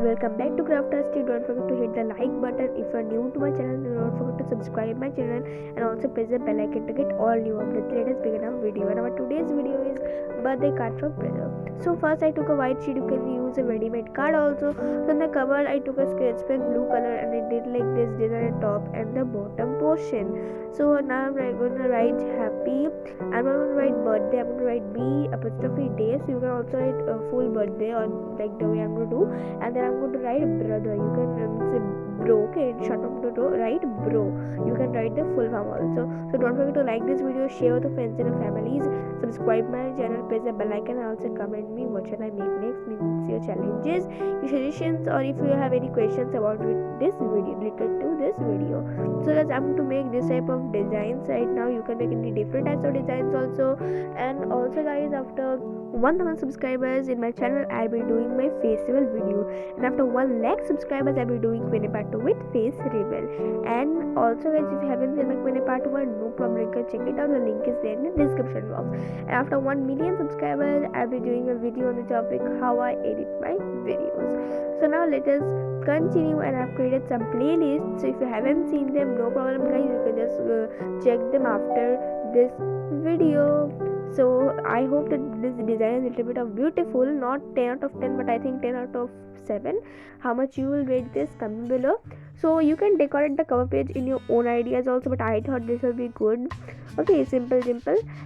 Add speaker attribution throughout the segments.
Speaker 1: welcome back to QandA. Don't forget to hit the like button if you are new to my channel. Don't forget to subscribe my channel and also press the bell icon to get all new updates. Let us begin our video. And our today's video is birthday card from brother. So first I took a white sheet. You can use a ready-made card also. So on the cover I took a sketch pen blue color and I did like this design at top and the bottom portion. So now I'm going to write happy. I'm not going to write birthday. I'm going to write B'(day. So you can also write a full birthday on like the way I'm going to do. And then I'm going to write brother. You can say bro. Okay, in short I'm going to write bro. You can write the full form also. So don't forget to like this video, share with your friends and your families, subscribe my channel, press the bell icon, and also comment me what shall I make next, means your challenges, your suggestions, or if you have any questions about this video related to this video. So guys, I'm going to make this type of designs right now. You can make any different types of designs also. And also guys, after 1000 subscribers in my channel, I'll be doing my festival video, and after 1 lakh subscribers I'll be doing QandA part 2 with face reveal. And also guys, if you haven't seen my QandA part 1, no problem, you can check it out. The link is there in the description box. And after 1 million subscribers, I'll be doing a video on the topic how I edit my videos. So now let us continue, and I've created some playlists. So if you haven't seen them, no problem guys, you can just check them after this video. So I hope that this design is a little bit of beautiful, not 10 out of 10 but I think 10 out of 7. How much you will rate this, comment below. So you can decorate the cover page in your own ideas also, but I thought this will be good. Okay, simple.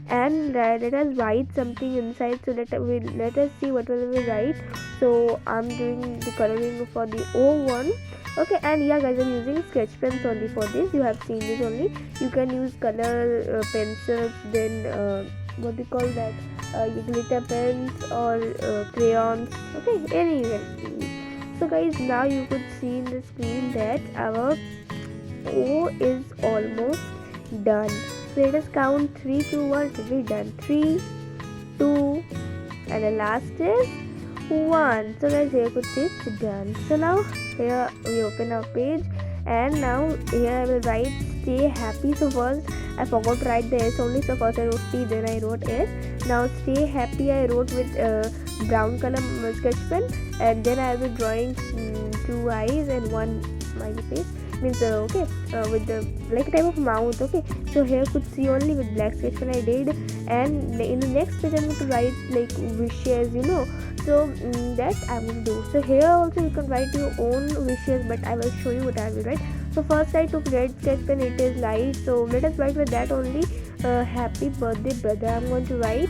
Speaker 1: And let us write something inside. So let us see what will we write. So I'm doing the coloring for the O1. Okay, and yeah guys, I'm using sketch pens only for this. You have seen this only. You can use color pencils, then what they call that, glitter pens or crayons. Okay, anyway. So guys, now you could see in the screen that our O is almost done. So let us count 3, 2, 1 to be done. 3, 2, and the last is 1. So guys, here you could see it's done. So now here we open our page, and now here I will write stay happy. So first I forgot to write the S only, so first I wrote T, then I wrote S. Now stay happy I wrote with brown color sketch pen, and then I will be drawing 2 eyes and 1 smiley face, means with the like type of mouth. Okay, so here you could see only with black sketch pen I did, and in the next page I'm going to write like wishes, so that I'm going to do. So here also you can write your own wishes, but I will show you what I will write. So first I took red sketch pen, it is light, so let us write with that only. Happy birthday brother I'm going to write.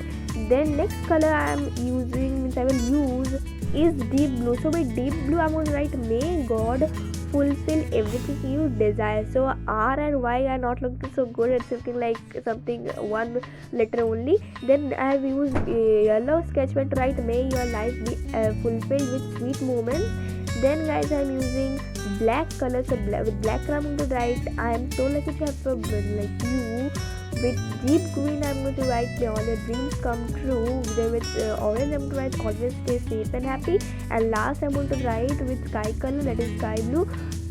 Speaker 1: Then next color I am using, means I will use, is deep blue. So with deep blue I'm going to write may God fulfill everything you desire. So R and Y are not looking so good, it's looking like something one letter only. Then I have used yellow sketch pen to write may your life be fulfilled with sweet moments. Then guys, I'm using black color. So with black color I'm going to write I am so lucky to have a brother like you. With deep green I'm going to write may all your dreams come true. Then with orange I'm going to write always stay safe and happy. And last I'm going to write with sky color, that is sky blue,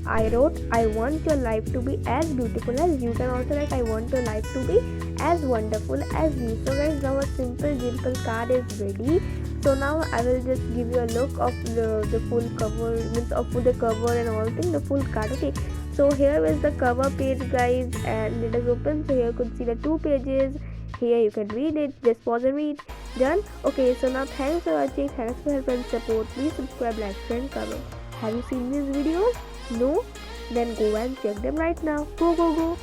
Speaker 1: I wrote I want your life to be as beautiful as you. Can also write I want your life to be as wonderful as you. So guys, now a simple card is ready. So now I will just give you a look of the full cover, means of the cover and all thing, the full card. Okay, so here is the cover page guys, and it is open. So here you could see the 2 pages. Here you can read it, just pause and read. Done. Okay, so now thanks for watching, thanks for help and support. Please subscribe, like, share and comment. Have you seen these videos? No? Then go and check them right now. Go.